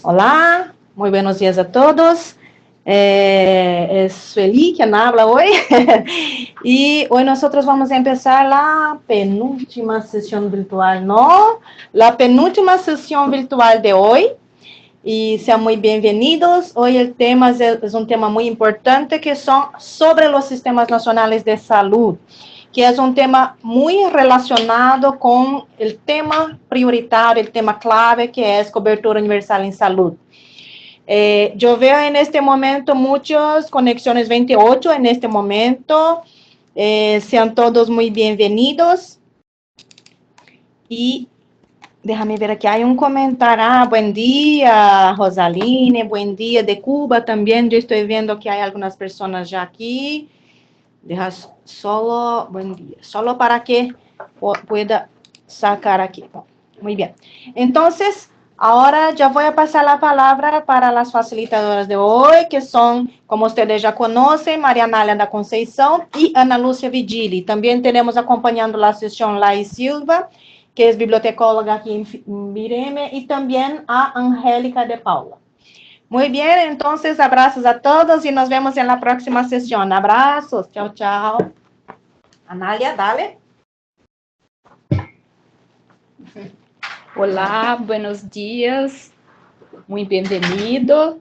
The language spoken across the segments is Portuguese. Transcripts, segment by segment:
Hola, muy buenos días a todos. Es Sueli quien habla hoy. Y hoy nosotros vamos a empezar la penúltima sesión virtual, ¿no? La penúltima sesión virtual de hoy. Y sean muy bienvenidos. Hoy el tema es un tema muy importante que son sobre los sistemas nacionales de salud, que es un tema muy relacionado con el tema prioritario, el tema clave, que es cobertura universal en salud. Yo veo en este momento muchas conexiones 28 en este momento. Sean todos muy bienvenidos. Y déjame ver aquí, hay un comentario. Buen día, Rosaline. Buen día de Cuba también. Yo estoy viendo que hay algunas personas ya aquí. Deja solo, buen día, solo para que pueda sacar aquí. Muy bien. Entonces, ahora ya voy a pasar la palabra para las facilitadoras de hoy, que son, como ustedes ya conocen, María Anália da Conceição y Ana Lúcia Vigili. También tenemos acompañando la sesión Lai Silva, que es bibliotecóloga aquí en Bireme, y también a Angélica de Paula. Muy bien, entonces abrazos a todos y nos vemos en la próxima sesión. Abrazos, chao, chao. Anália, dale. Olá, buenos días, muy bienvenido.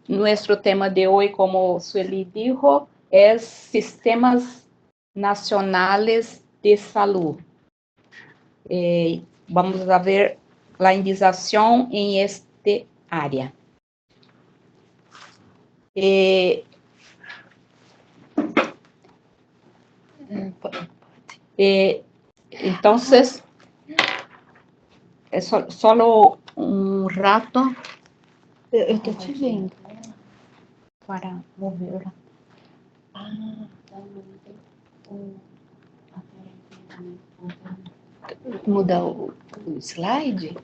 Nuestro tema de hoy, como Sueli dijo, es Sistemas Nacionales de Salud. Vamos a ver la indización en este área. Entonces, solo um rato. Eu estou te vendo para mover. Mudar o slide?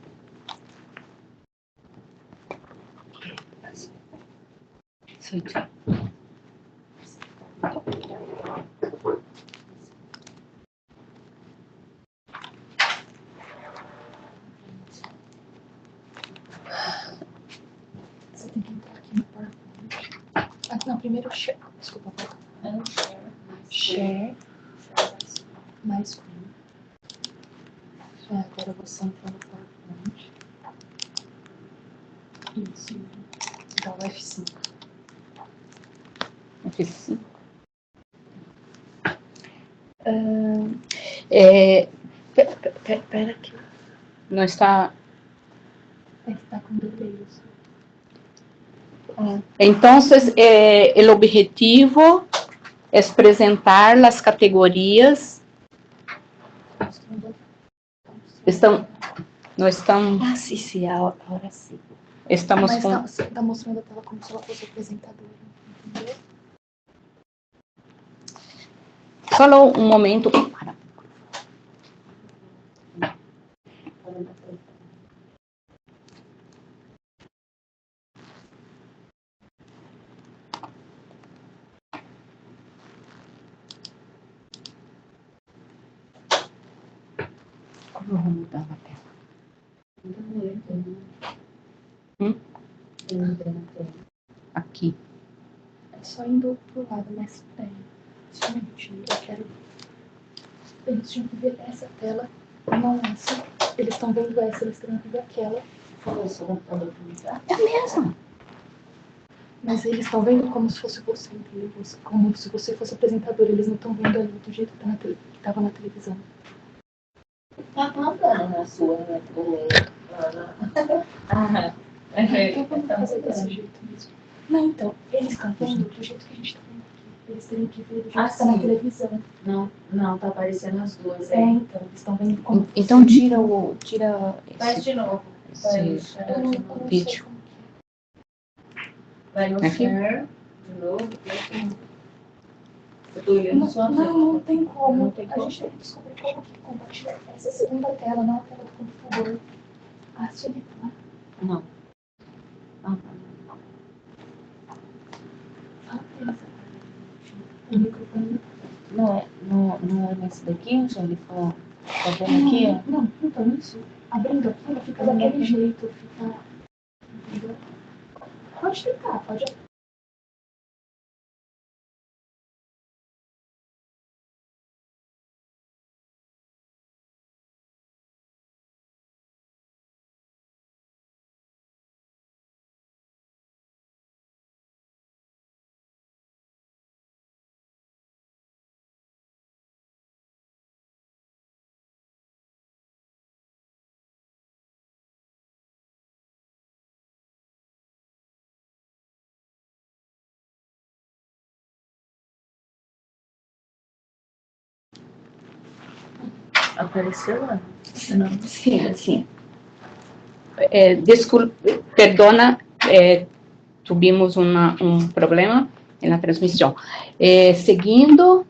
Você tem que entrar aqui no PowerPoint. Não, primeiro share. Desculpa. Share. Mais screen. Agora você entra no PowerPoint. Isso. Dá o F5. F5. Pera aqui. Não está. Está com delay. Entonces, el objetivo es presentar las categorías. No estão. Ah, sim, agora sim. Estamos mas com. Está mostrando a tela como se ela fosse apresentadora, entendeu? Só um momento. Para. Como eu vou mudar a tela? Aqui. É só indo pro lado, mas somente eu quero. Eles tinham que ver essa tela, não essa. Eles estão vendo essa, eles querem ver aquela. É mesmo. Mas eles estão vendo como se fosse você, entendeu? Como se você fosse apresentador. Eles não estão vendo ali do jeito que estava na televisão. Tá mandando na sua, né? Então vamos fazer desse jeito mesmo. Não, então, eles estão vendo do jeito que a gente está vendo aqui. Eles teriam que ver do jeito que está na televisão. Não, tá aparecendo as duas. Então, eles estão vendo como. Então tira Faz de novo. esse vídeo. Vai no Aqui? share, de novo. Eu tô olhando só a tela. Não tem como. Não tem como. A gente tem que descobrir como que compartilhar essa segunda tela, não a tela do computador. Acione lá. Não. O microfone. Não é nesse daqui, onde ele falou? Tá vendo aqui, ó? Não, então isso. Abrindo aqui, ela fica daquele jeito. Fica... Entendeu? Pode ficar, pode. Apareceu lá? Sim, sim. Desculpe, perdona, tuvimos um problema na transmissão. Seguindo,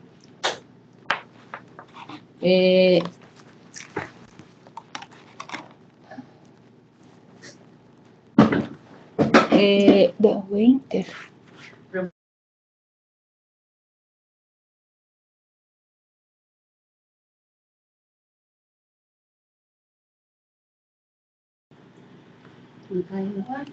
The winter. Não tá indo lá?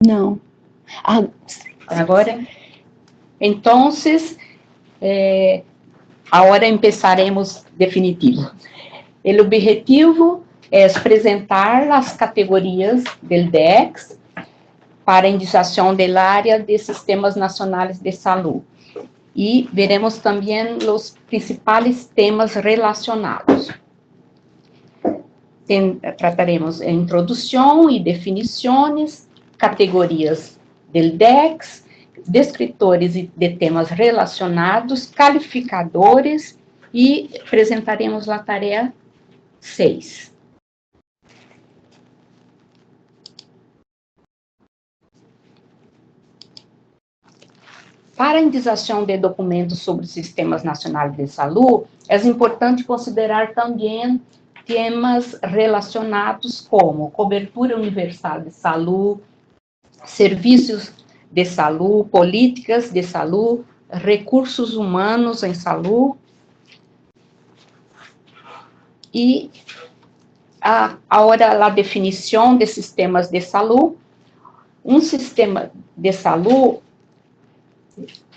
Não. Ah, agora, então, agora empezaremos definitivo. O objetivo é apresentar as categorias do DEX para a indicação da área de sistemas nacionais de saúde. E veremos também os principais temas relacionados. Trataremos a introdução e definições, categorias do DEX, descritores de temas relacionados, calificadores e apresentaremos a tarefa 6. Para a indicação de documentos sobre sistemas nacionais de saúde, é importante considerar também temas relacionados como cobertura universal de saúde, serviços de saúde, políticas de saúde, recursos humanos em saúde e agora a definição de sistemas de saúde. Um sistema de saúde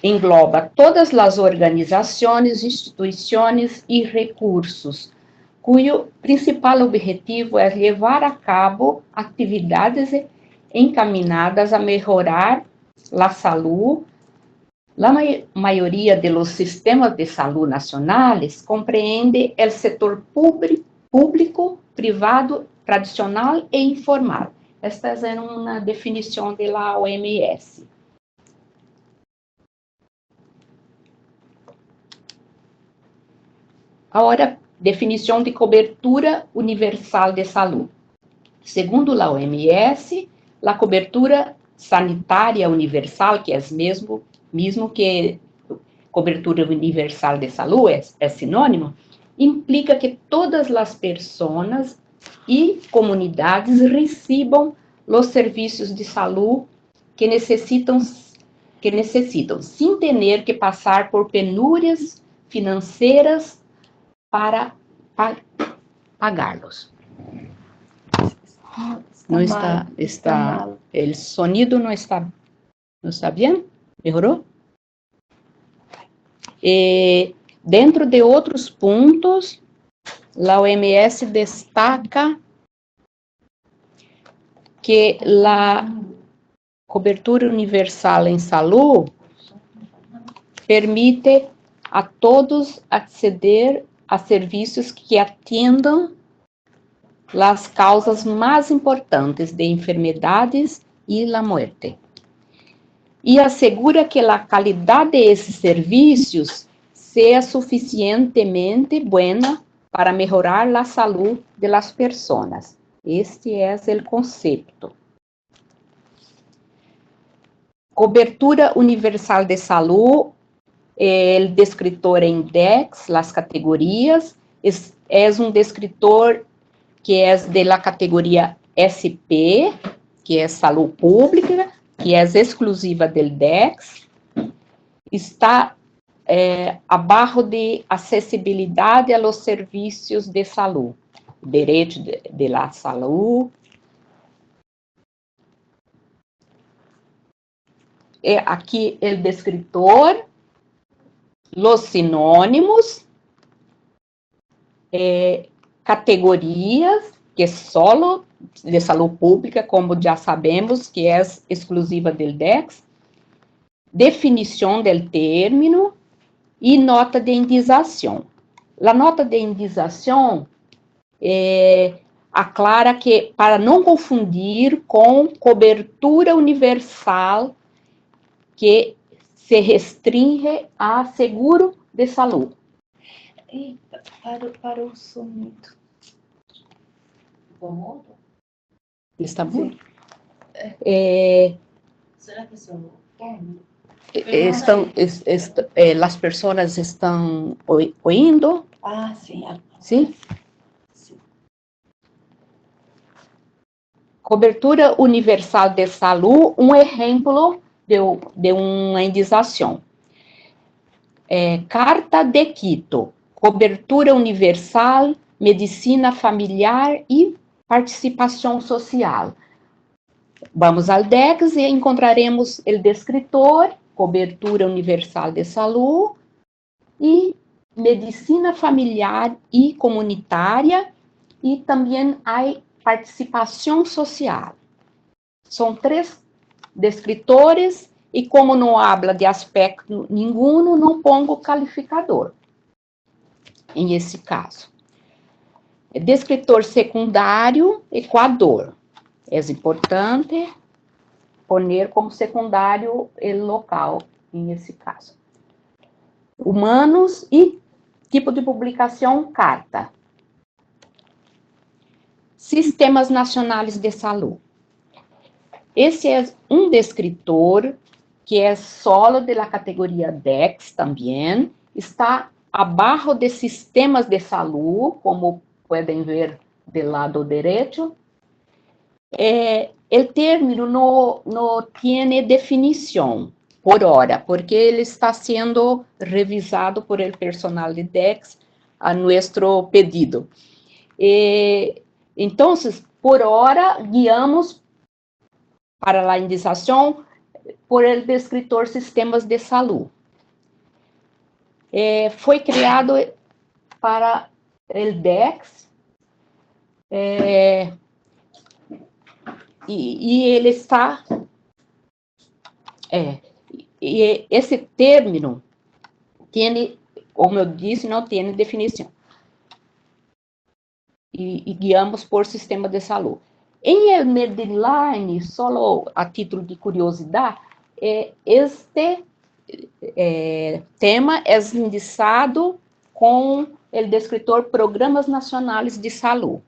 engloba todas as organizações, instituições e recursos, cujo principal objetivo é levar a cabo atividades encaminadas a melhorar a saúde. A maioria dos sistemas de saúde nacionais compreende o setor público, privado, tradicional e informal. Esta é uma definição da OMS. Agora, definição de cobertura universal de saúde. Segundo a OMS, a cobertura sanitária universal, que é mesmo que cobertura universal de saúde, é sinônimo, implica que todas as pessoas e comunidades recebam os serviços de saúde que necessitam, sem ter que passar por penúrias financeiras para pagá-los. Não está, o sonido não está bem? Melhorou? Dentro de outros pontos, a OMS destaca que a cobertura universal em saúde permite a todos acceder a serviços que atendam as causas mais importantes de enfermedades e a morte. E assegura que a qualidade desses serviços seja suficientemente buena para melhorar a saúde das pessoas. Este é o conceito. Cobertura universal de saúde, o descritor em DEX, as categorias, é um descritor que é de la categoria SP, que é saúde pública, que é exclusiva do DEX, está abaixo de acessibilidade aos serviços de saúde, direito de la saúde. Aqui o descritor, os sinônimos, categorias, que solo de saúde pública, como já sabemos, que é exclusiva do DEX, definição do término e nota de indicação. A nota de indicação aclara que, para não confundir com cobertura universal, que se restringe a seguro de saúde. Eita, parou o som muito. Como? Está bom? Será que isso como? As pessoas estão ouvindo? Ah, sim. Sim? Cobertura universal de saúde, um exemplo de uma indicação. Carta de Quito, cobertura universal, medicina familiar e participação social. Vamos ao DEX e encontraremos o descritor, cobertura universal de saúde e medicina familiar e comunitária, e também há participação social. São 3 descritores, e como não habla de aspecto nenhum, não pongo calificador, em esse caso. Descritor secundário, Equador. É importante poner como secundário o local, em esse caso. Humanos e tipo de publicação, carta. Sistemas Nacionais de Saúde. Esse é um descritor que é solo da categoria DEX também, está abaixo de sistemas de saúde, como podem ver do lado direito. O término não tem definição por hora, porque ele está sendo revisado por el personal de DEX a nosso pedido. Então, por hora, guiamos para a indicação por el descritor sistemas de saúde. Foi criado para el DEX, e ele está... e esse término tem, como eu disse, não tem definição. E guiamos por sistema de saúde. Em el Medline, só a título de curiosidade, este tema é indicado com o descritor Programas Nacionais de Saúde.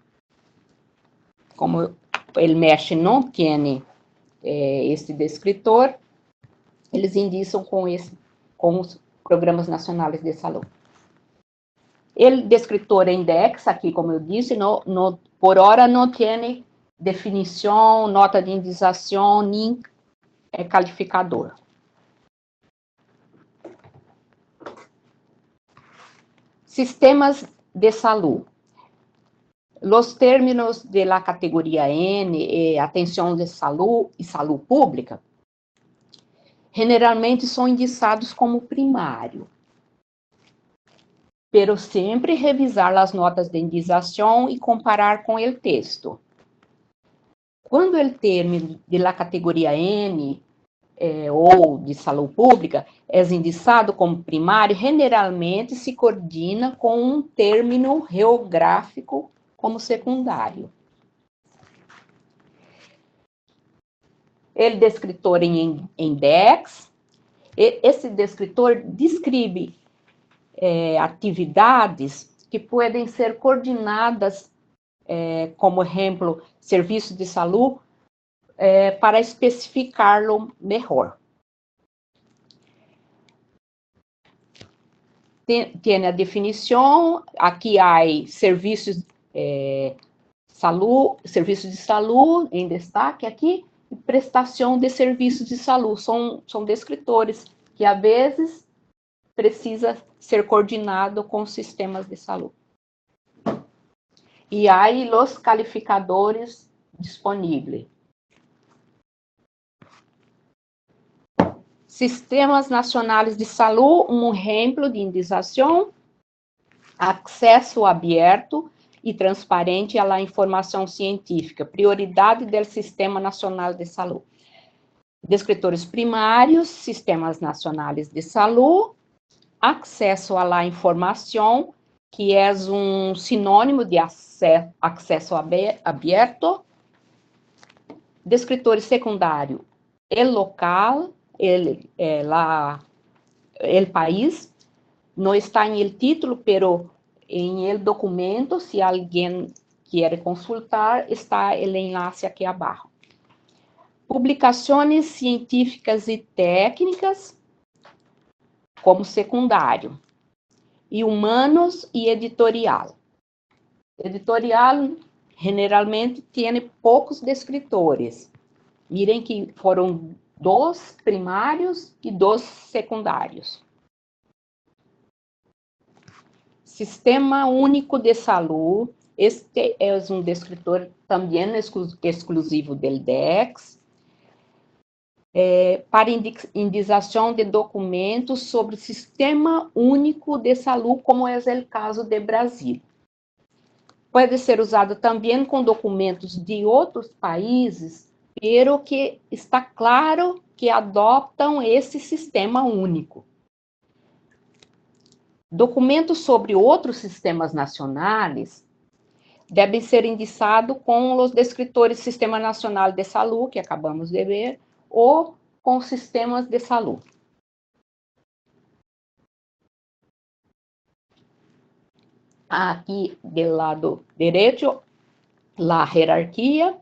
Como o MESH não tem este descritor, eles indicam com os Programas Nacionais de Saúde. O descritor index, aqui, como eu disse, por hora não tem definição, nota de indicação, nem calificador. Sistemas de saúde. Os términos de la categoria N, atenção de saúde e saúde pública, generalmente são indicados como primário, pero sempre revisar as notas de indicação e comparar com o texto. Quando o término de la categoria N ou de saúde pública, é indicado como primário, generalmente se coordena com um término geográfico como secundário. Ele descritor em index, esse descritor descreve atividades que podem ser coordenadas, como exemplo, serviço de saúde, para especificá-lo melhor. Tem a definição, aqui há serviços de saúde em destaque aqui, e prestação de serviços de saúde, são descritores que, às vezes, precisa ser coordenado com sistemas de saúde. E há os qualificadores disponíveis. Sistemas nacionais de saúde, um exemplo de indicação, acesso aberto e transparente à informação científica, prioridade do Sistema Nacional de Saúde. Descritores primários, sistemas nacionais de saúde, acesso à informação, que é um sinônimo de acesso aberto. Descritores secundário, el local, el país, não está em el título, pero em el documento, se alguém quer consultar, está o enlace aqui abaixo. Publicações científicas e técnicas, como secundário. E humanos e editorial. Editorial, generalmente, tem poucos descritores. Mirem que foram 2 primários e 2 secundários. Sistema Único de Saúde, este é um descritor também exclusivo do DEX, para indicação de documentos sobre Sistema Único de Saúde, como é o caso do Brasil. Pode ser usado também com documentos de outros países, pero que está claro que adoptam esse sistema único. Documentos sobre outros sistemas nacionais devem ser indicados com os descritores Sistema Nacional de Saúde, que acabamos de ver, ou com sistemas de saúde. Aqui, do lado direito, a hierarquia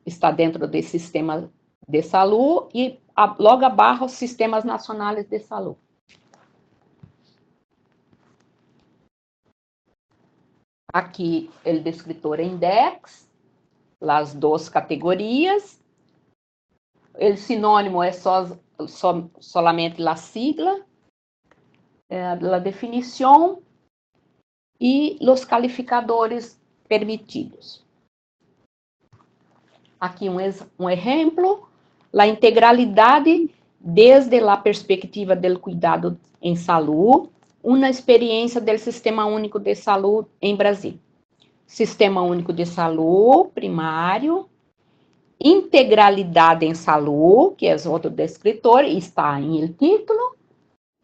está dentro do sistema de saúde e logo abaixo os sistemas nacionais de saúde. Aqui, o descritor index, as 2 categorias. O sinônimo é solamente a sigla, a definição e os qualificadores permitidos. Aqui um exemplo, a integralidade desde a perspectiva do cuidado em saúde, uma experiência do Sistema Único de Saúde em Brasil. Sistema Único de Saúde, primário, integralidade em saúde, que é outro descritor, está em el título,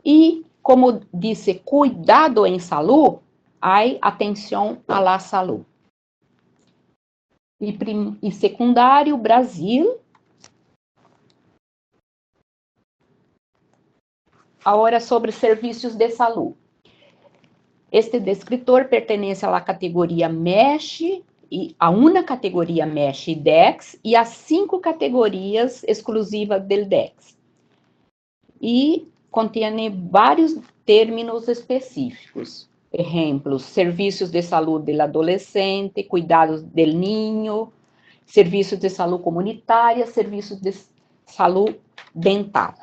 e, como disse, cuidado em saúde, há atenção à la saúde. E secundário, Brasil. Agora, sobre serviços de saúde. Este descritor pertence à categoria MESH, a uma categoria MESH DEX, e a 5 categorias exclusivas do DEX. E contém vários términos específicos. Exemplos, serviços de saúde do adolescente, cuidados do ninho, serviços de saúde comunitária, serviços de saúde dental.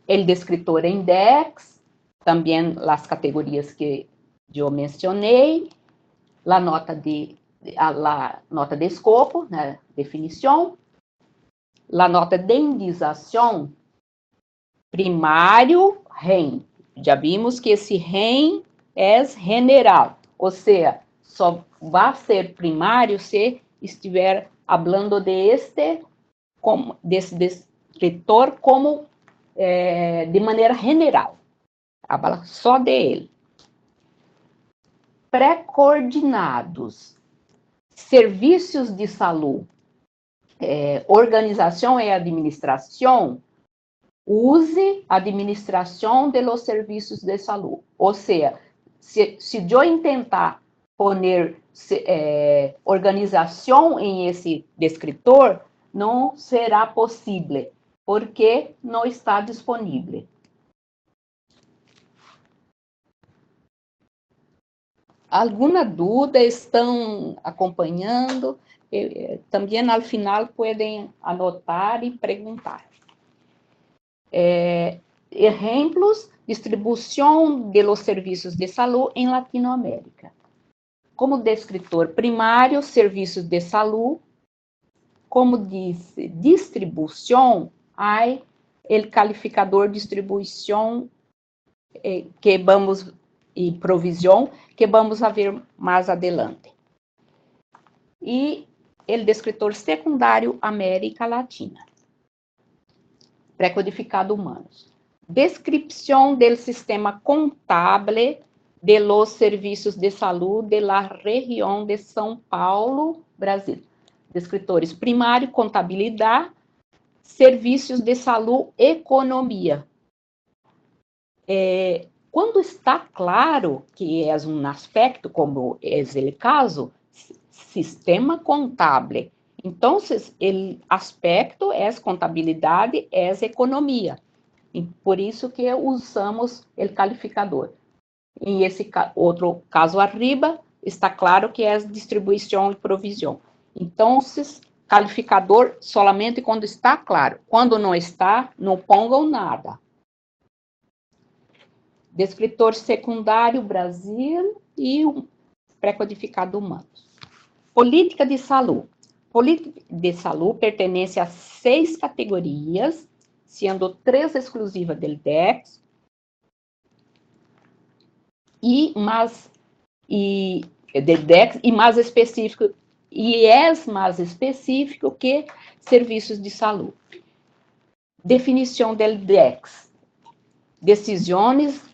El descritor index, também as categorias que eu mencionei, a nota de escopo, né, definição, a nota de indicação, primário, REM. Já vimos que esse REM é general, ou seja, só vai ser primário se estiver hablando desse descritor como de maneira general. Habla só de ele. Pré-coordenados, serviços de saúde, organização e administração, use administração de los serviços de saúde. Ou seja, se eu intentar poner organização em esse descritor, não será possível, porque não está disponível. Alguma dúvida? Estão acompanhando? Também, ao final, podem anotar e perguntar. Exemplos: distribuição de los serviços de saúde em Latinoamérica. Como descritor primário, serviços de saúde. Como disse, distribuição, há o calificador distribuição que vamos e provisión, que vamos a ver mais adelante. E o descritor secundário, América Latina. Pré-codificado humanos. Descripción del sistema contable de los serviços de salud de la região de São Paulo, Brasil. Descritores primário, contabilidade, serviços de saúde, economia. Quando está claro que é um aspecto, como é o caso, sistema contábil, então, o aspecto é contabilidade, é economia. E por isso que usamos o calificador. Em esse outro caso arriba, está claro que é distribuição e provisão. Então, calificador solamente quando está claro. Quando não está, não pongam nada. Descritor secundário, Brasil, e o pré-codificado humanos. Política de saúde. Política de saúde pertence a 6 categorias, sendo 3 exclusivas do DEX, e mais específico, e é mais específico que serviços de saúde. Definição do DEX. Decisões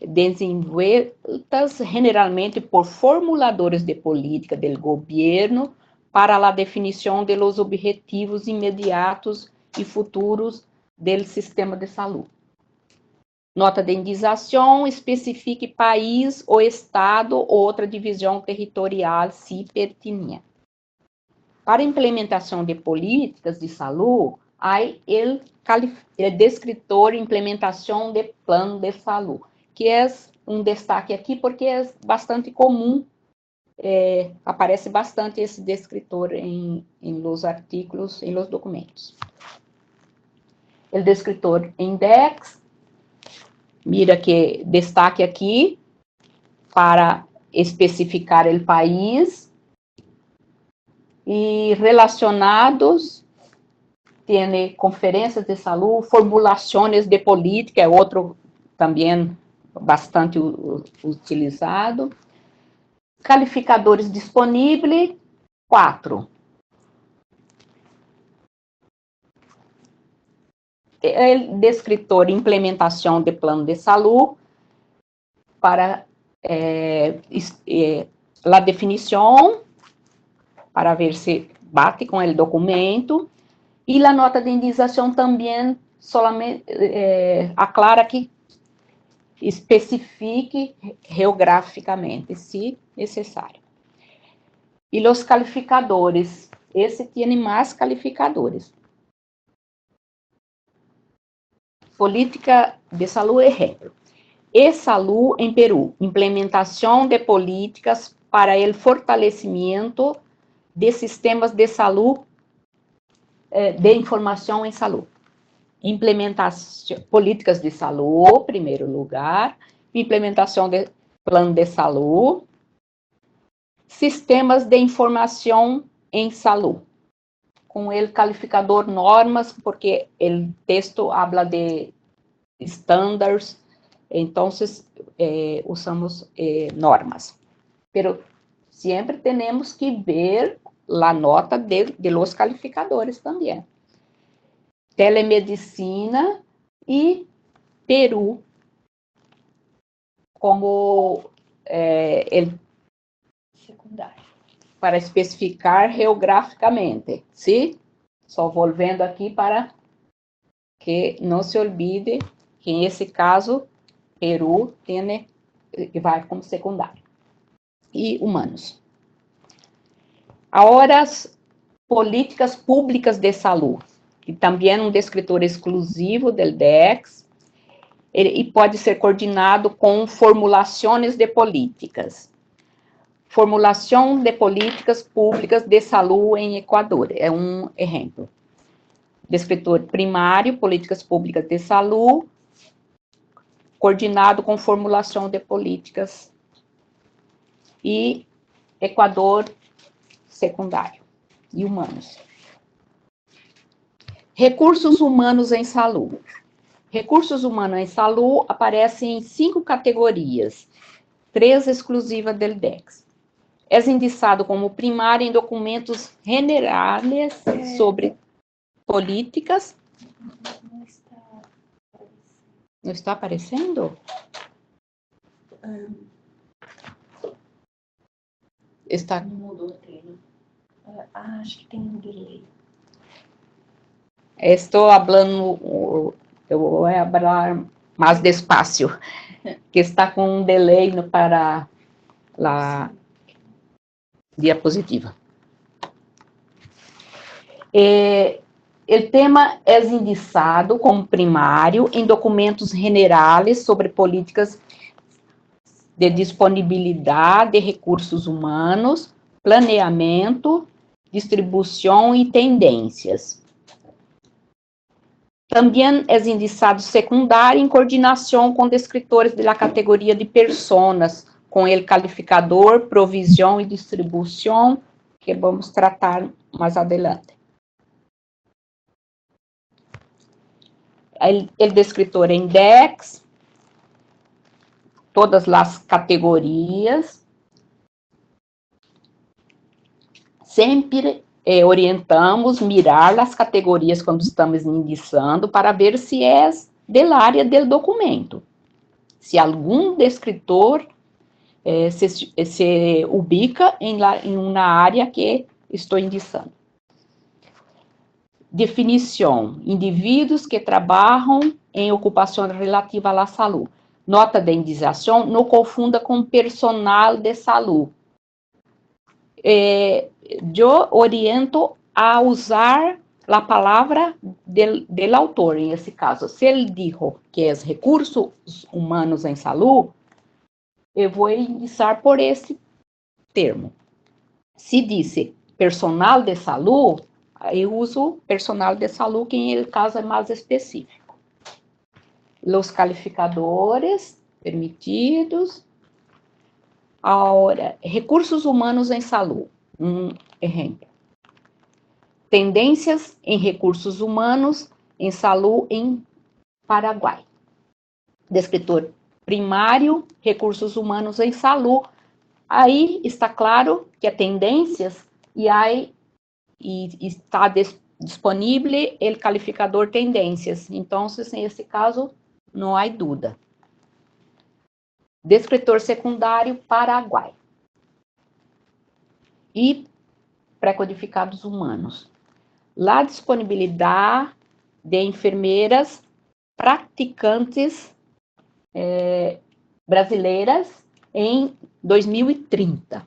desenvolvidas generalmente por formuladores de política do governo para a definição de los objetivos imediatos e futuros do sistema de saúde. Nota de indicação: especifique país ou estado ou outra divisão territorial, se pertinente. Para implementação de políticas de saúde, há o descritor implementação de plano de saúde, que é um destaque aqui porque é bastante comum, aparece bastante esse descritor em los artículos, em los documentos. O descritor index, mira que destaque aqui para especificar o país, e relacionados, tem conferências de saúde, formulações de política, é outro também bastante utilizado. Calificadores disponíveis, 4. O descritor implementação de plano de saúde, para a definição, para ver se bate com o documento, e a nota de indicação também solamente aclara que especifique geograficamente, se necessário. E os calificadores, esse tem mais calificadores. Política de saúde, exemplo. E-Saúde em Peru, implementação de políticas para o fortalecimento de sistemas de saúde, de informação em saúde. Implementação, políticas de saúde, primeiro lugar, implementação de plano de saúde, sistemas de informação em saúde, com o calificador normas, porque o texto habla de standards, então usamos normas. Pero sempre temos que ver la nota de los calificadores também. Telemedicina e Peru como Secundário. para especificar geográficamente, ¿sí? Só volvendo aqui para que não se olvide que, em esse caso, Peru vai como secundário. E humanos. Agora, as políticas públicas de saúde, que também é um descritor exclusivo do DEX, e pode ser coordenado com formulações de políticas. Formulação de políticas públicas de saúde em Equador, é um exemplo. Descritor primário, políticas públicas de saúde, coordenado com formulação de políticas. E Equador, secundário. E humanos. Recursos humanos em saúde. Recursos humanos em saúde aparecem em 5 categorias, 3 exclusivas do DEX. É indicado como primário em documentos generais sobre políticas. Não está aparecendo. Não está aparecendo? Está. Não mudou a tela. Acho que tem um delay. Estou falando, eu vou falar mais despacio, que está com um delay para a diapositiva. O tema é indicado como primário em documentos generais sobre políticas de disponibilidade de recursos humanos, planeamento, distribuição e tendências. Também é indicado secundário em coordenação com descritores da categoria de personas, com o calificador, provisão e distribuição, que vamos tratar mais adelante. O descritor em DEX, todas as categorias, sempre orientamos mirar as categorias quando estamos indicando para ver se é da área do documento. Se algum descritor se ubica em uma área que estou indicando. Definição: indivíduos que trabalham em ocupação relativa à saúde. Nota de indicação: não confunda com personal de saúde. Eu oriento a usar a palavra do autor, em esse caso. Se ele dijo que é recursos humanos em saúde, eu vou indicar por esse termo. Se disse personal de saúde, eu uso personal de saúde, que em caso é mais específico. Os calificadores permitidos. Agora, recursos humanos em saúde. Um exemplo. Tendências em recursos humanos em saúde em Paraguai. Descritor primário, recursos humanos em saúde. Aí está claro que é tendências e aí está disponível o calificador tendências. Então, nesse caso, não há dúvida. Descritor secundário, Paraguai. E pré-codificados humanos. La disponibilidade de enfermeiras praticantes brasileiras em 2030.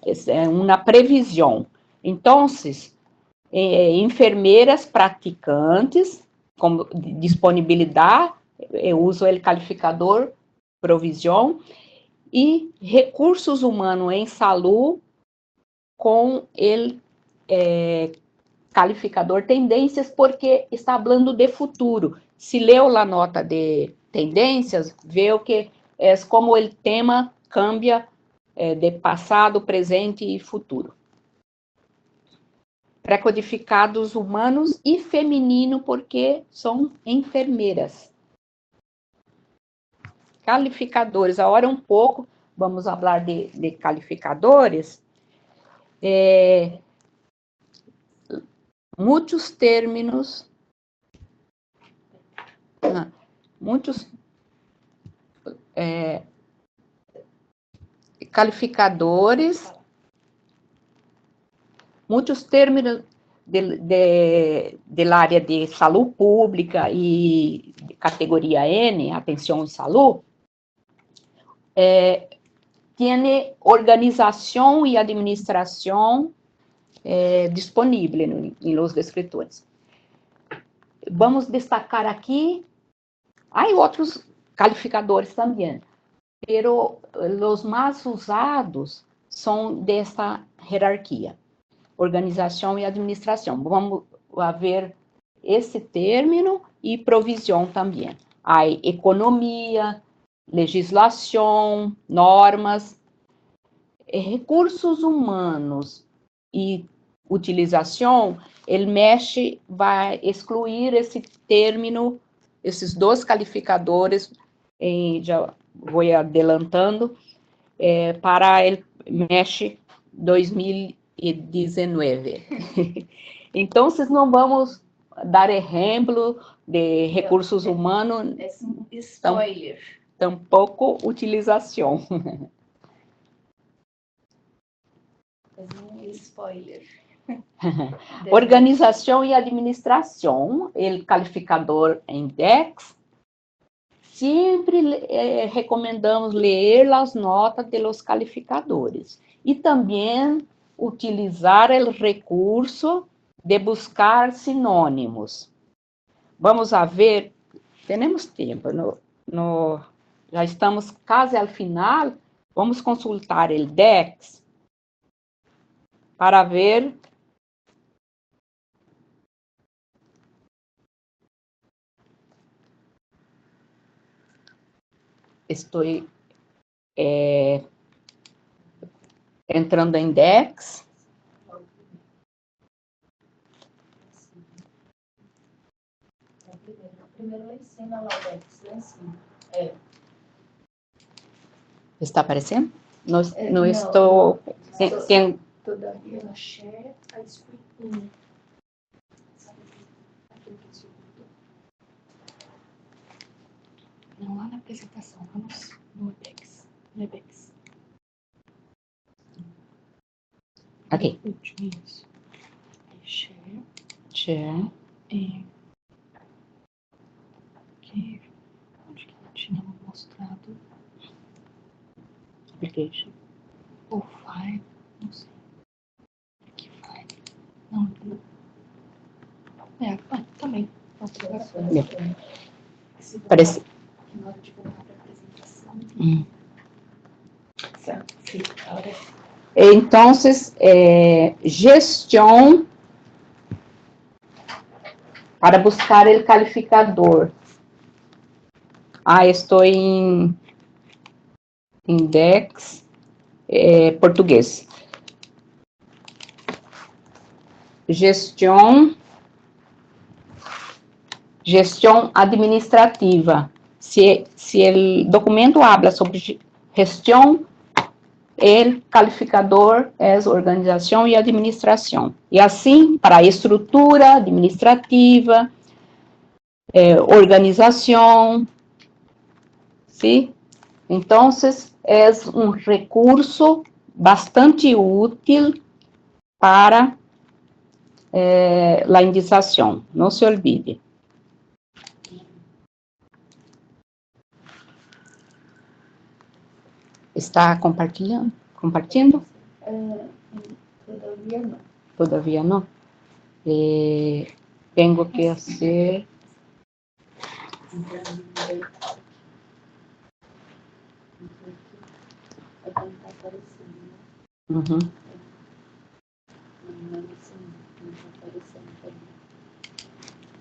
Essa é uma previsão. Então, enfermeiras praticantes, como disponibilidade, eu uso o calificador provisão, e recursos humanos em saúde com o calificador tendências, porque está falando de futuro. Se leu a nota de tendências, vê que é como o tema cambia de passado, presente e futuro. Pré-codificados humanos e feminino, porque são enfermeiras. Calificadores, agora um pouco, vamos falar de calificadores. muitos términos, muitos calificadores, muitos términos da área de saúde pública e de categoria N, atenção em saúde, tem organização e administração disponível em los descritores. Vamos destacar aqui, há outros calificadores também, pero os mais usados são dessa hierarquia, organização e administração. Vamos ver esse término e provisão também. Há economia, legislação, normas, recursos humanos e utilização, ele vai excluir esse término, esses dois calificadores, já vou adelantando, para ele MESH 2019. Então, não vamos dar exemplo de recursos humanos. É um spoiler. Tampouco utilização. É um spoiler. Organização e administração, o calificador index, sempre recomendamos ler as notas dos calificadores e também utilizar o recurso de buscar sinônimos. Vamos ver, temos tempo, já estamos quase ao final, vamos consultar o DEX para ver estou entrando em DEX. Primeiro lá em cima, lá o Dex, lá em cima. Está aparecendo? Não não, estou... Todavia, na share, a escritinha. Sabe aquilo que você botou? Não, lá na apresentação, vamos no Webex. No Webex. Aqui. Último, isso. Aí, share. Share. Aqui, onde que eu tinha mostrado? Application. O file, não sei. Que file? Não. Também. Parece. Na hora de voltar para a apresentação. Sim, agora Então, gestão para buscar o calificador. Estou em index português. Gestão administrativa. Se o documento habla sobre gestão, o calificador é organização e administração. E assim, para a estrutura administrativa, organização, ¿sí? Então, é um recurso bastante útil para a indização. Não se olvide. Está compartilhando? Compartilhando? todavia não. Todavia não? Tenho que fazer... Uhum.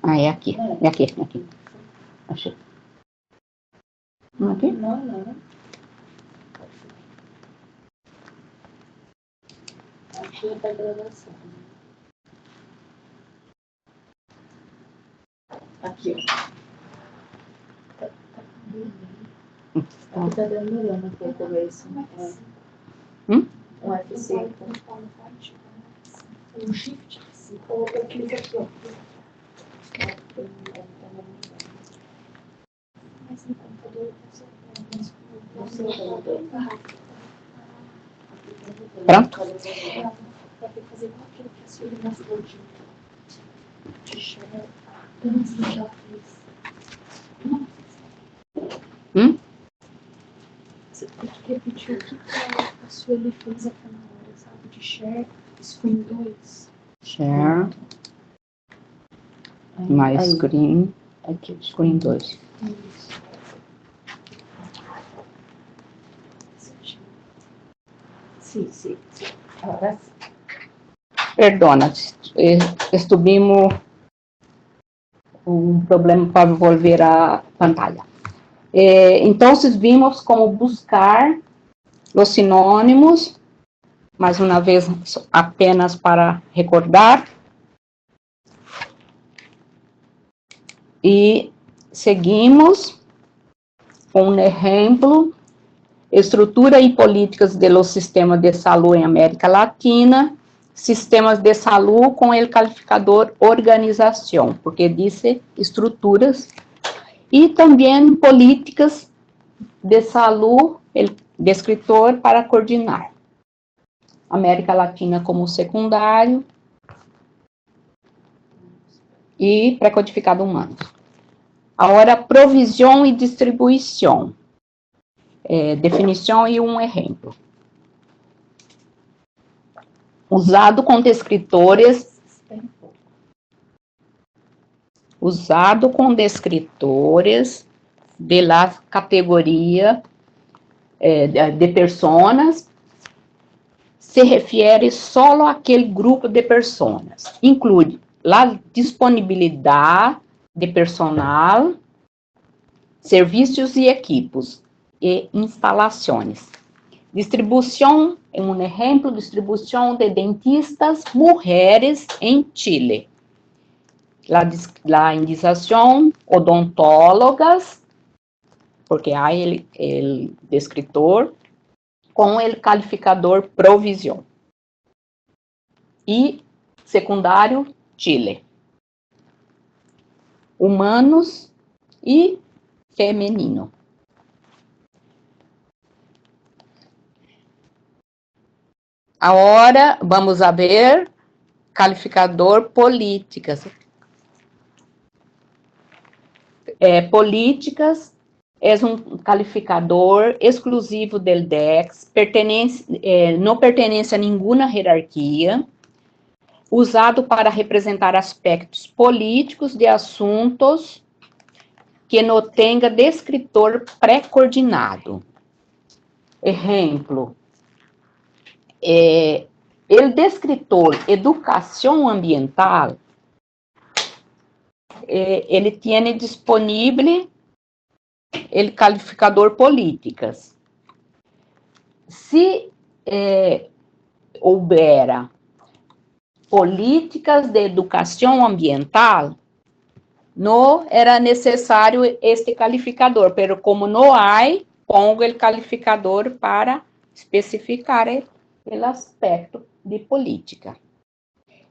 É aqui. É aqui. Achei. Aqui? Não. Aqui é da gravação. Aqui, ó. Aqui tá demorando um pouco ver isso. Um F5. Um shift, ou eu clico aqui, ó. Mas no computador, No seu computador. Pronto? vai ter que fazer igual aquilo que a Silvia mostrou de share. Antes do que ela fez. Você tem que repetir o que a Sueli fez aquela hora, sabe? De share, screen 2. Share. My Aí. screen. Aqui. Screen 2. Isso. Sim, sim. Agora sim. Perdona, estivemos um problema para volver a pantalla. Então, vimos como buscar os sinônimos, mais uma vez, apenas para recordar. E seguimos com um exemplo, estrutura e políticas do sistema de saúde em América Latina, sistemas de saúde com o calificador organização, porque disse estruturas, e também políticas de saúde, o descritor para coordenar. América Latina como secundário e pré-codificado humano. Agora, provisão e distribuição. Definição e um exemplo. Usado com descritores de la categoria de personas, se refere só àquele grupo de pessoas. Inclui a disponibilidade de personal, serviços e equipos e instalações. Distribuição, um exemplo, distribuição de dentistas mulheres em Chile. La indicação odontólogas, porque há o descritor, com o calificador provisão. E secundário, Chile. Humanos e feminino. Agora, vamos a ver calificador políticas. Políticas é um calificador exclusivo do DEX, não pertence a nenhuma hierarquia, usado para representar aspectos políticos de assuntos que não tenha descritor pré-coordenado. Exemplo, o descritor educação ambiental, ele tem disponível o calificador políticas. Se houver políticas de educação ambiental, não era necessário este calificador, pero como não há, pongo o calificador para especificar o aspecto de política.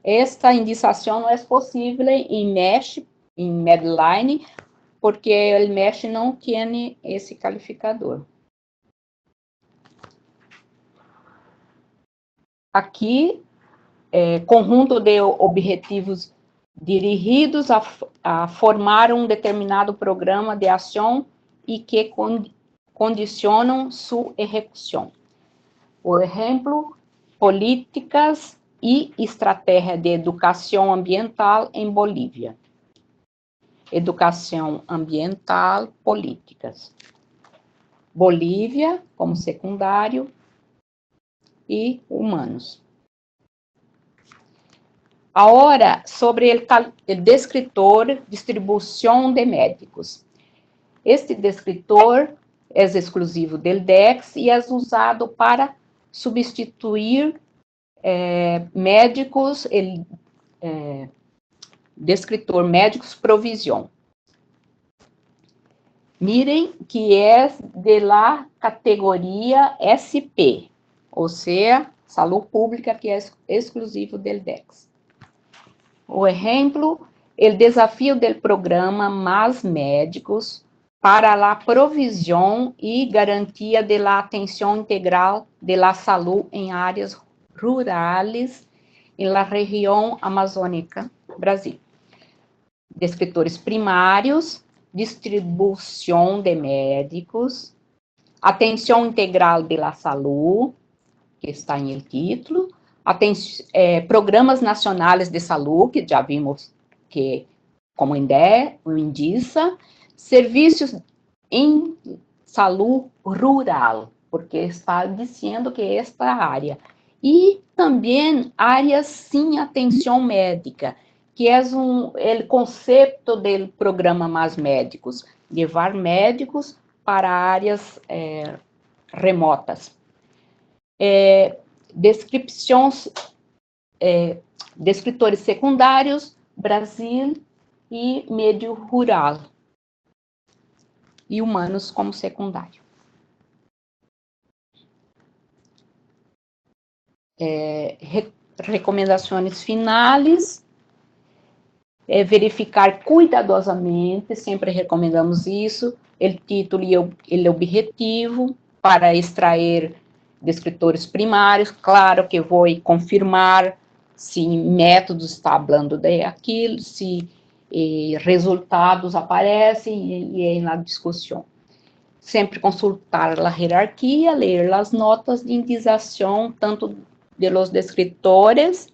Esta indicação não é possível em Mesh, em Medline, porque o Mesh não tem esse calificador. Aqui, conjunto de objetivos dirigidos a formar um determinado programa de ação e que condicionam sua execução. Por exemplo, políticas e estratégia de educação ambiental em Bolívia. Educação ambiental, políticas. Bolívia, como secundário, e humanos. Agora, sobre o descritor, distribuição de médicos. Este descritor é exclusivo do DEX e é usado para substituir médicos, descritor médicos provisão. Mirem que é de la categoria SP, ou seja, Salud Pública, que é exclusivo do DEX. O exemplo, o desafio do programa Mais Médicos para a provisão e garantia de la atenção integral de la salud em áreas rurais em la região amazônica, Brasil. Descritores primários, distribuição de médicos, atenção integral de la salud, que está em el título, programas nacionais de saúde, que já vimos que, como o INDISA, serviços em saúde rural, porque está dizendo que esta área, e também áreas sem atenção médica, que é o conceito do programa Mais Médicos, levar médicos para áreas remotas. Descritores secundários, Brasil e meio rural, e humanos como secundário. Recomendações finais, verificar cuidadosamente, sempre recomendamos isso, o título e o objetivo, para extrair descritores primários, claro que vou confirmar se métodos está falando daquilo, se resultados aparecem e na discussão. Sempre consultar a hierarquia, ler as notas de indicação, tanto de los descritores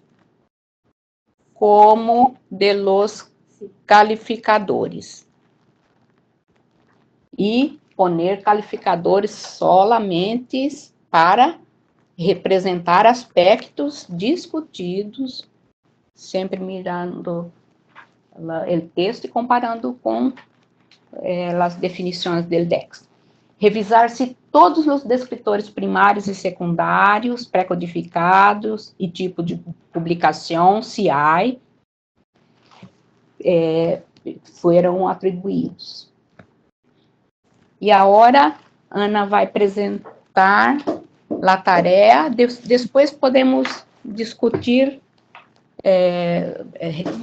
como de los calificadores. E poner calificadores solamente para representar aspectos discutidos, sempre mirando o texto e comparando com as definições do DEX. Revisar se todos os descritores primários e secundários, pré-codificados e tipo de publicação, se há, foram atribuídos. E agora, Ana vai apresentar a tarefa, depois podemos discutir,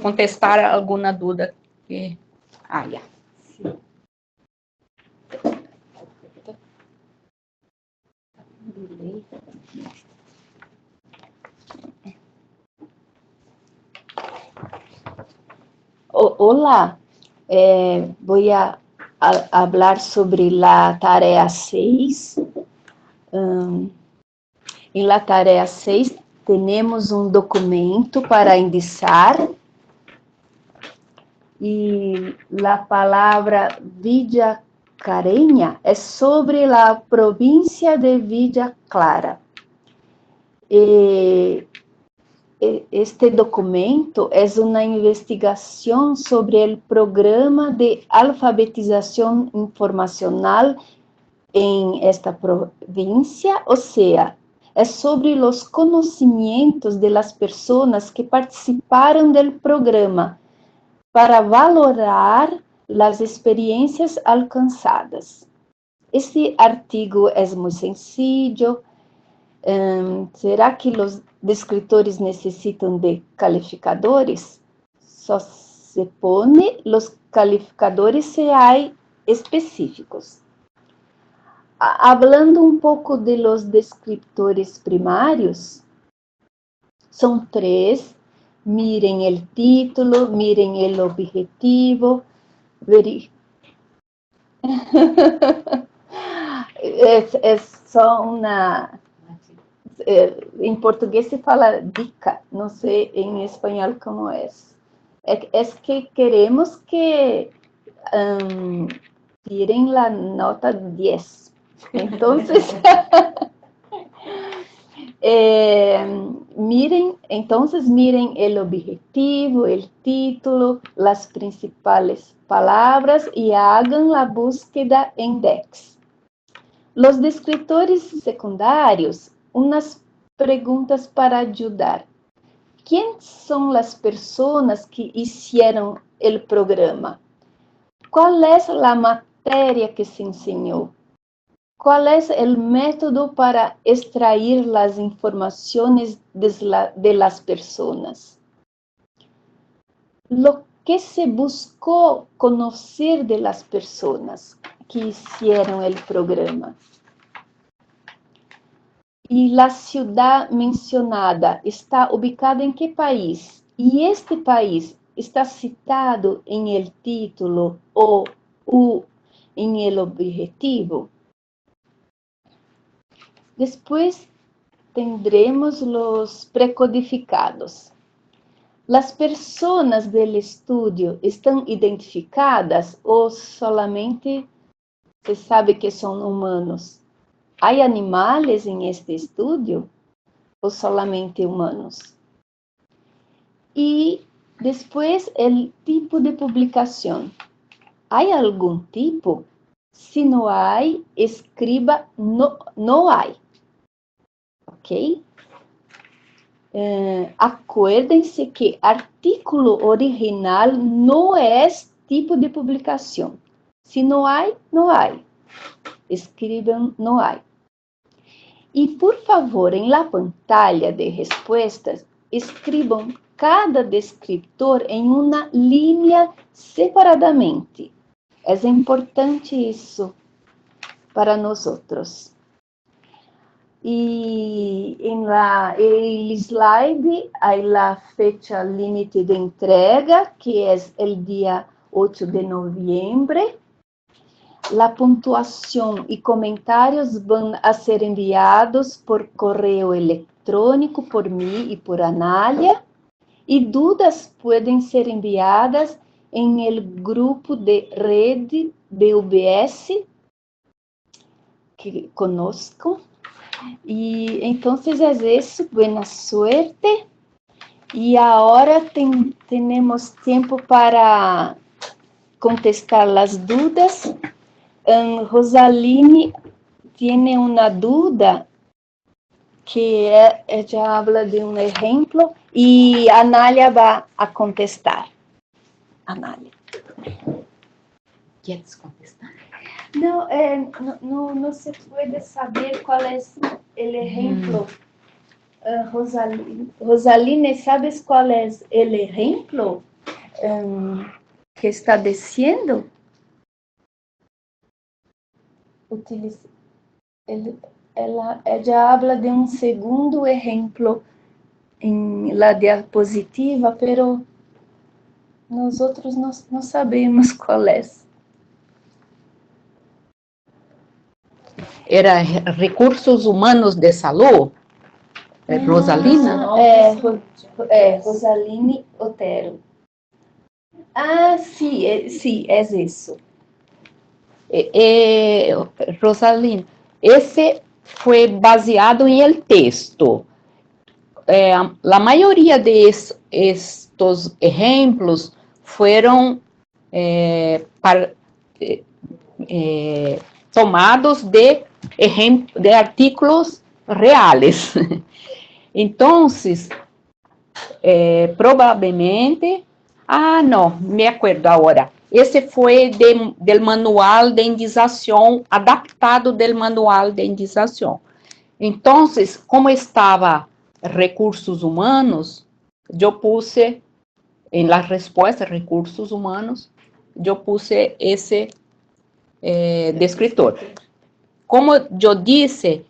contestar alguma dúvida que haja. Olá, vou falar sobre a tarefa 6. Em la tarefa 6, temos um documento para indicar e a palavra Villa Careña é sobre a província de Villa Clara. Este documento é uma investigação sobre o programa de alfabetização informacional em esta província, ou seja, é sobre os conhecimentos das pessoas que participaram do programa, para valorar as experiências alcançadas. Este artigo é muito sencillo. Será que os descritores necessitam de calificadores? Só se põe os calificadores se há específicos. Hablando um pouco de los descriptores primários, são 3. Miren o título, miren o objetivo, é só uma... em português se fala dica, não sei em espanhol como é. É que queremos que tiren a nota 10. Então, miren el objetivo, el título, las principales palabras y hagan la búsqueda en DEX. Los descritores secundarios, unas preguntas para ayudar. ¿Quién son las personas que hicieron el programa? ¿Cuál es la materia que se enseñó? ¿cuál es el método para extraer las informaciones de las personas? Lo que se buscó conocer de las personas que hicieron el programa. Y la ciudad mencionada está ubicada en qué país? Y este país está citado en el título o en el objetivo. Después tendremos los precodificados. ¿Las personas del estudio están identificadas o solamente se sabe que son humanos? ¿Hay animales en este estudio o solamente humanos? Y después el tipo de publicación. ¿Hay algún tipo? Si no hay, escriba no hay. ¿Ok? Acuérdense que artículo original no es tipo de publicación. Si no hay, no hay. Escriban no hay. Y por favor, en la pantalla de respuestas, escriban cada descriptor en una línea separadamente. Es importante eso para nosotros. Y en el slide hay la fecha límite de entrega, que es el día 8 de noviembre. La puntuación y comentarios van a ser enviados por correo electrónico por mí y por Anália. Y dudas pueden ser enviadas en el grupo de red BUBS que conozco. Y entonces es eso, buena suerte. Y ahora tenemos tiempo para contestar las dudas. Rosaline tiene una duda que ella habla de un ejemplo y Anália va a contestar. Anália. ¿Quieres contestar? No, no se puede saber cuál es el ejemplo. Rosaline, ¿sabes cuál es el ejemplo que está diciendo? Ella habla de un segundo ejemplo en la diapositiva, pero nosotros no sabemos cuál es. Era recursos humanos de salud. Rosalina? Rosaline Otero. Ah, sí, sí, es eso. Rosalina, ese fue baseado en el texto. La mayoría de estos ejemplos fueron tomados de artículos reales. Entonces, probablemente, no, me acuerdo ahora. Esse foi del manual de indização, adaptado del manual de indização. Então, como estava recursos humanos, eu puse, em la resposta, recursos humanos, eu puse esse descritor. Como eu disse,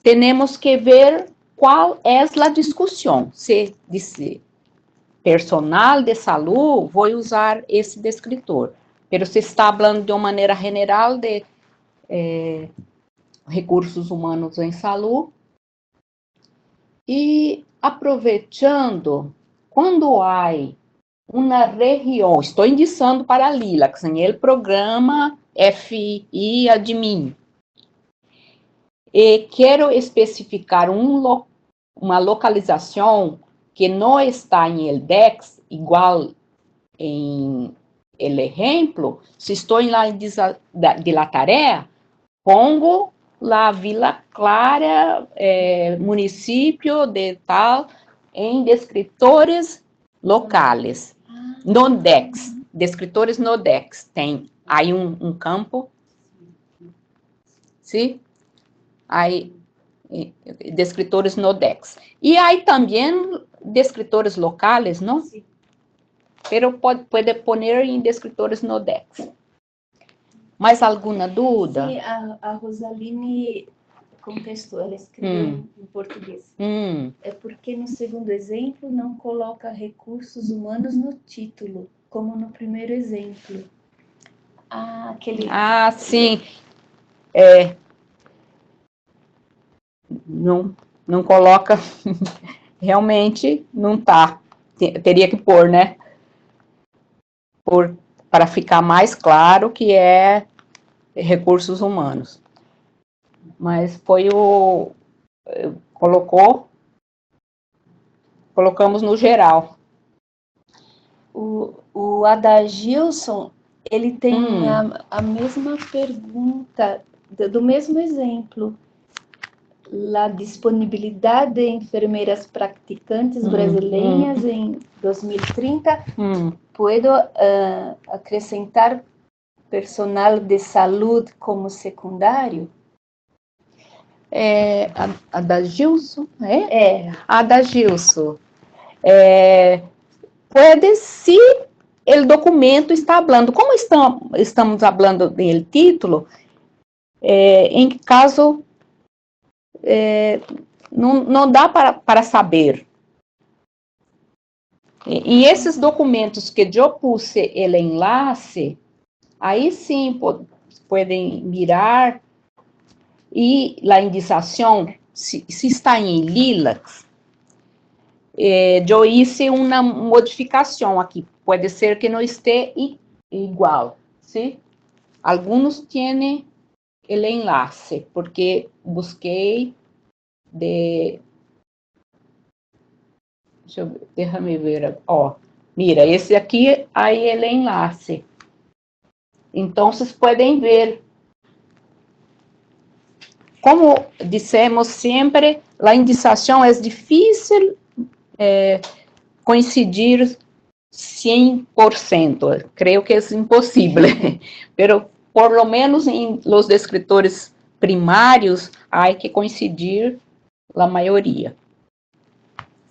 temos que ver qual é a discussão. Se disse personal de salud, vou usar esse descritor. Pero se está falando de uma maneira general de recursos humanos em saúde. E aproveitando, quando há uma região, estou indicando para a Lilacs, em el programa FI Admin, e quero especificar uma localização que não está em el DEX, igual em el ejemplo, se estou em la de la tarea, pongo la Vila Clara, município de tal, em descritores locales, no DEX, descritores no DEX, há um campo, ¿sí? Hay descriptores no DEX. Y hay también descriptores locales, ¿no? Sí. Pero puede poner en descriptores no DEX. Mais alguma dúvida? Sim, a Rosaline contestou, ela escreveu em português. É porque no segundo exemplo não coloca recursos humanos no título, como no primeiro exemplo. Ah, aquele. Ah, sim. Não coloca, realmente não tá. Teria que pôr, né? Para ficar mais claro que é recursos humanos. Mas foi colocamos no geral. O Adagilson, ele tem a mesma pergunta, do mesmo exemplo. La disponibilidade de enfermeiras practicantes brasileiras em 2030, puedo acrescentar personal de saúde como secundário? A da Gilson, A da Gilson. Pode, se o documento está falando, como estamos falando do título, em caso não dá para saber. E esses documentos que eu puse o enlace, aí sim podem mirar, e a indicação, se está em lilas, eu hice uma modificação aqui. Pode ser que não esteja igual, ¿sí? Alguns têm o enlace, porque busquei déjame ver, mira, esse aqui, aí o enlace. Então, vocês podem ver. Como dissemos sempre, a indicação é difícil coincidir 100%. Creio que é impossível. Pero, por lo menos, em los descritores primários, há que coincidir a maioria.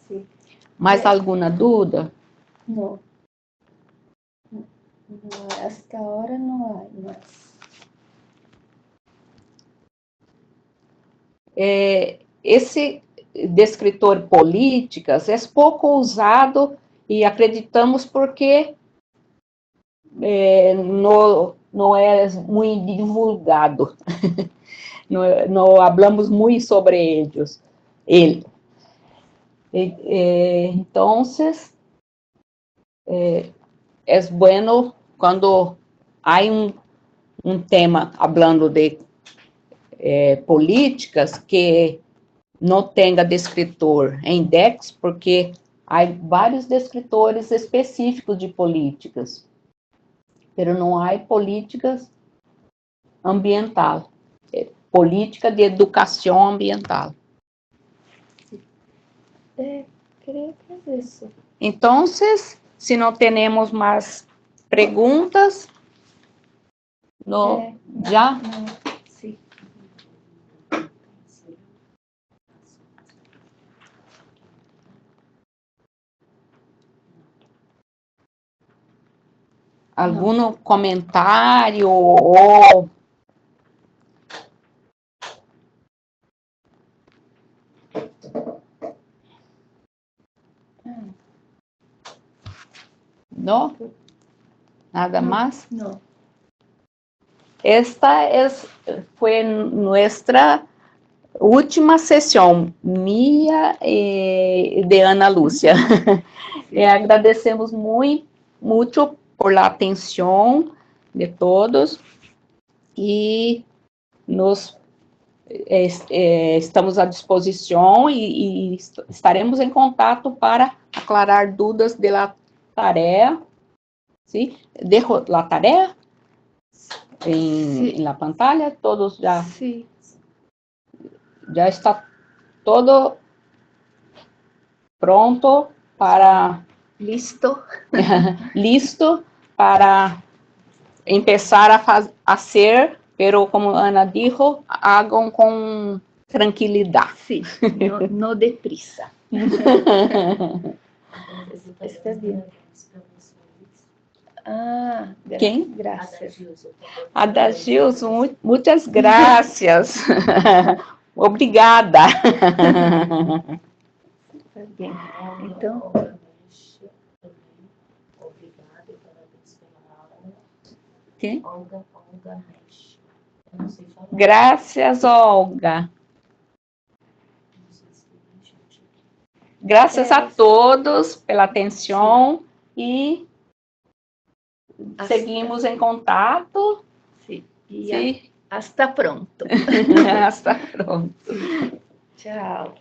Sim. Mais alguma dúvida? Não. Hasta ahora não há mais. Esse descritor políticas é pouco usado e acreditamos porque não é muito divulgado. Não falamos muito sobre ele. Então, é bueno quando há um tema falando de políticas que não tenha descritor em DEX, porque há vários descritores específicos de políticas, mas não há políticas ambiental, política de educação ambiental. Creio que é isso. Então, se não temos mais perguntas, já? Não, sim. Algum comentário ou... Não? Nada mais? Não. Esta foi nossa última sessão, minha e de Ana Lúcia. Agradecemos muito por la atenção de todos e estamos à disposição e estaremos em contato para aclarar dúvidas de la tarefa. ¿Sí? Dejo la tarea en la pantalla, todos ya. Sim. Ya está todo pronto para... Listo. listo para empezar a hacer pero como Ana dijo, hagan con tranquilidad. Sí, no deprisa. Está bien. Ah, ¿Quién? Gracias. Adagilson, muchas gracias. Obrigada. Está bien. Então, Obrigada e parabéns pela aula. ¿Qué? Olga Mesh. Eu não sei falar. Gracias, Olga. Não sei escrever, gente. Gracias a todos pela atenção e seguimos em contato. sim. E Sim. hasta pronto. Hasta pronto. Tchau.